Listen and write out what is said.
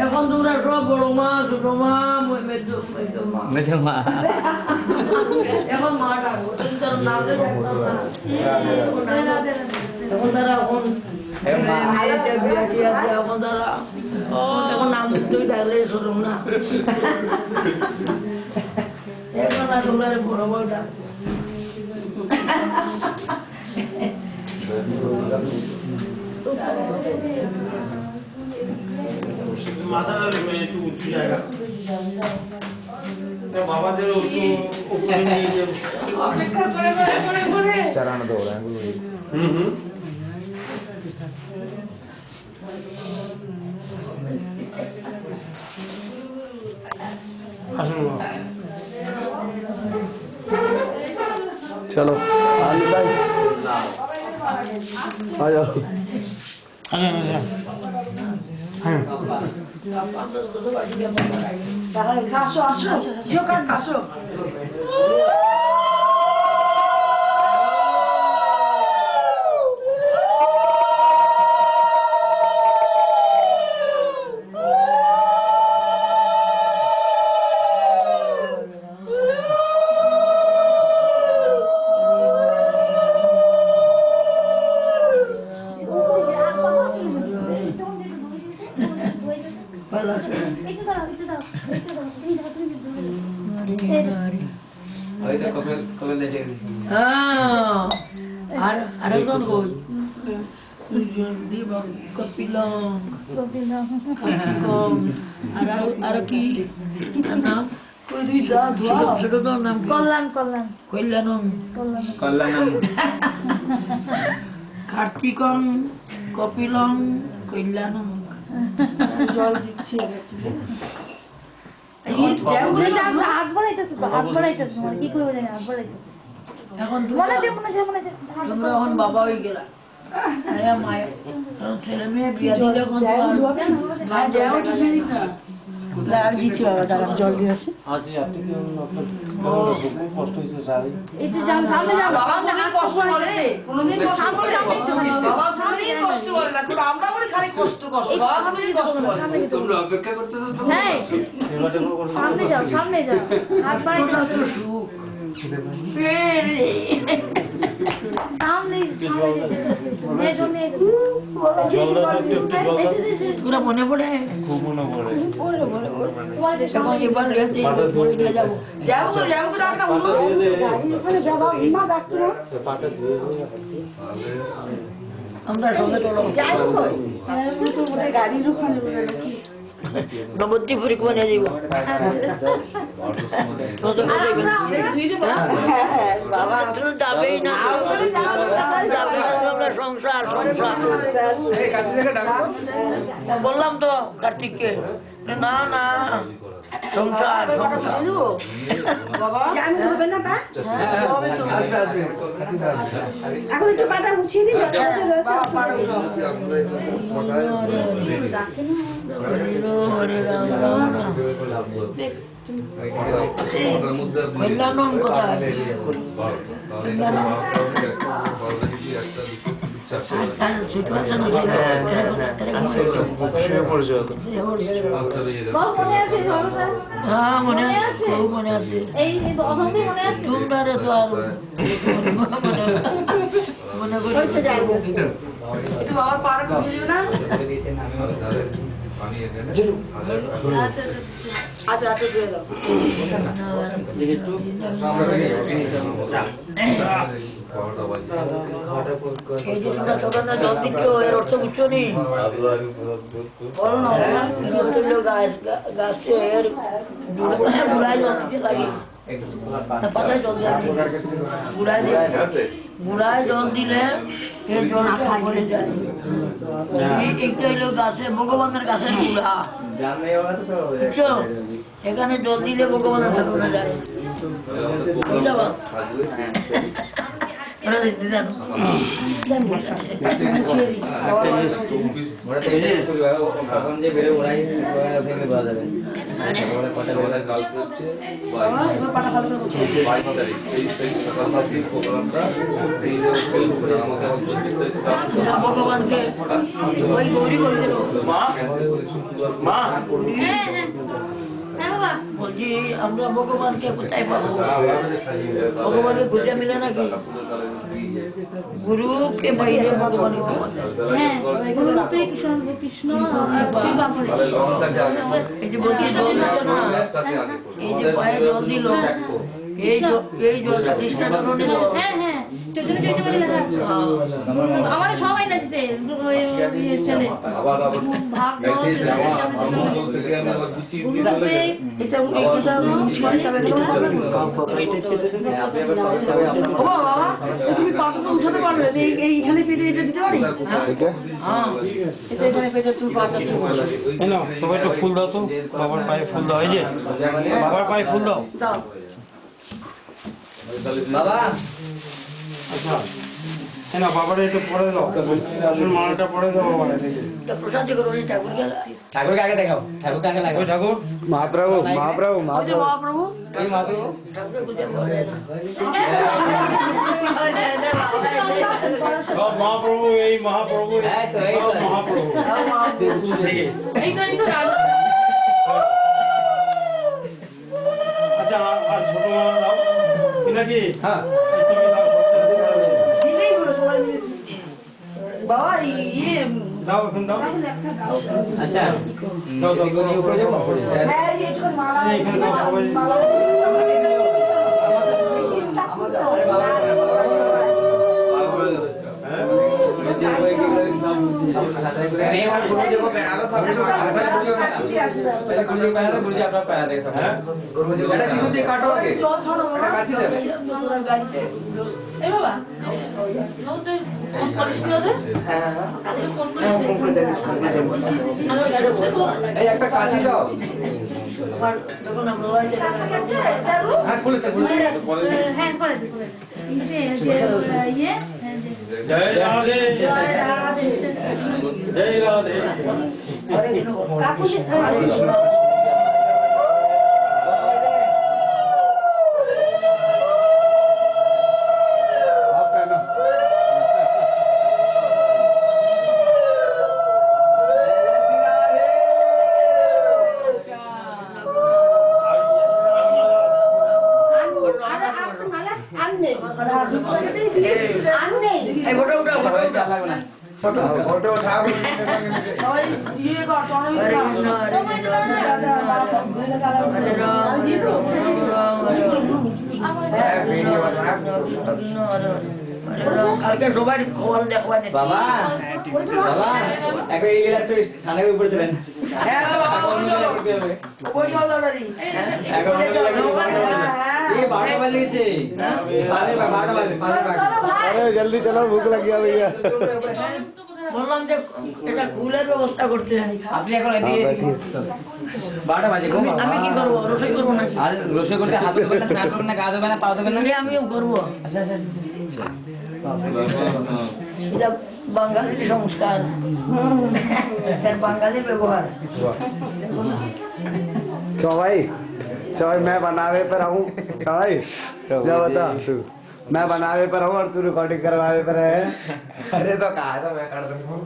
এখন তোমরা সব বড় মা ছোট মা মেজো মা এখন মা ডাকবো এখন তারা এখন এখন তারা এখন নাম তুই ডাকলে শোনো না এখন না তোমরা বড় বড় ডাক মাথা একটু উঠে জায়গা বাবাদের অপেক্ষা করে চারানো দৌড় चलो आ जाओ আসো আসো জিও কার্ড আসো আরেকজন কই কপিলং আর কি নাম কই দুই ছোট নাম কল্যাণ কার্তিকং কপিলং কল্যাণং জল দিচ্ছি হাত বাড়াইতেছ কি করবো জানি হাত বাড়াইতেছ এখন তোমরা এখন বাবা হয়ে গেলা ছেলে মেয়ে বিয়া দিলে জল দিয়ে আসে কষ্ট হয়েছে সামনে যাও হাত বাড়াই মনে পড়ে খুব মনে পড়ে গাড়ির ওখানে নবদ্বীপুরে কোনে যাব বাবা তুমি যাবেই না সংসার বললাম তো কার্তিককে না না সংসার এখন একটু পাটা উঠিয়ে দিই হরে রাম রাম কল্যাণম কোথায় মনে আছে তোমরা তো আর মনে করতে যাবো বাবার পাড়া খুঁজে না আচ্ছা আচ্ছা দিয়ে দাও জল দিচ্ছ এর অর্থ বুঝছো নি বলো না গাছে এর গুড়ায় জল দিতে লাগে পাতায় জল গুড়ায় জল দিলে এর জল পড়ে যায় এইটা হলো গাছে ভগবানের গাছের গুড়া বুঝছো এখানে জল দিলে ভগবানের ঠাকুর যায় ওরা দেখতে জানো ওরা তো এই শুরু হয় কখন যে বেরো ওরাই ওখানে বলা যাবে ওরা কথা বলে কালকে হচ্ছে 22 তারিখ এই সকাল থেকে প্রোগ্রামটা এই যে আমাকে ভগবানকে ওই গৌরী বলতে মা বলছি আমরা ভগবানকে কোথায় পাবো ভগবানকে খুঁজে মিলে নাকি গুরুকে বাইরে ভগবান এই যে বলছি জল দিল না এই যে পায়ে জল দিল এই জলটা খ্রিস্টান নিল আমার সবাই লাগছে ছেলে তুমি পাটা উঠাতে পারবে এইখানে পেটে এটা দিতে পারি এখানে পেটে তুই পাটা সবাই একটু ফুল দাও তো বাবার পায়ে ফুল দাও এই যে বাবার পায়ে ফুল দাও দাও বাবা আচ্ছা না বাবার একটু পরে দাও মালটা পরে দাও বাবার প্রসাদ করো ঠাকুরকে ঠাকুরকে আগে দেখাও ঠাকুরকে আগে লাগাও ঠাকুর महाप्रभु महाप्रभु महाप्रभु মহাপ্রভু এই মহাপ্রভু ঠাকুরের পূজা করে না সব মহাপ্রভু এই মহাপ্রভু এই তো, এই তো। সব মহাপ্রভু এই তো আচ্ছা আর ছোট মালা দাও কি নাকি হ্যাঁ বাবা ইয়ে দাও এখন দাও আচ্ছা দাও, দাও, দাও। উপরে যাবো হ্যাঁ এইটুকু মালা এখানে দাও সবাই জল ছড়ো এই বাবা নৌতে ফোন করিস কি ওদের ফোন এই একটা কাঠি দাও যখন আমরা বাড়িতে হ্যাঁ খুলেছে হ্যাঁ করে ইয়ে জয় রাধে জয় রাধে কাকু এই ফটো উঠাও লাগবে না ফটো ফটো উঠাও সবাই ইয়ে কর হরে কৃষ্ণ হরে কৃষ্ণ হরে রাম হরে রাম রাম হরে কালকে সবাই খবর দেখবা বাবা বাবা একবার এই লীলা তুই থানার উপরে চলেন হ্যাঁ বাবা ওই জল দাদারি এখন ये 12 बज गए साढ़े 12 बजे अरे जल्दी चलो भूख लग गया भैया বললাম যে এটা ফুলের ব্যবস্থা করতে আপনি এখন এদিকে 12 বাজে আমি কি করবো রসই করবো নাকি আর রসই করতে হাত দেবেন না স্নান করবেন না গা দেবেন না পা দেবেন না আমিও করবো আচ্ছা আচ্ছা এটা বাঙালির সংস্কার এটা বাঙালির ব্যবহার क्यों भाई चौई मैं बनावे पर हूँ क्या भाई क्या बता तू मैं बनावे पर हूँ और तू रिकॉर्डिंग करवावे पर है अरे तो कहा था मैं कर दूंगा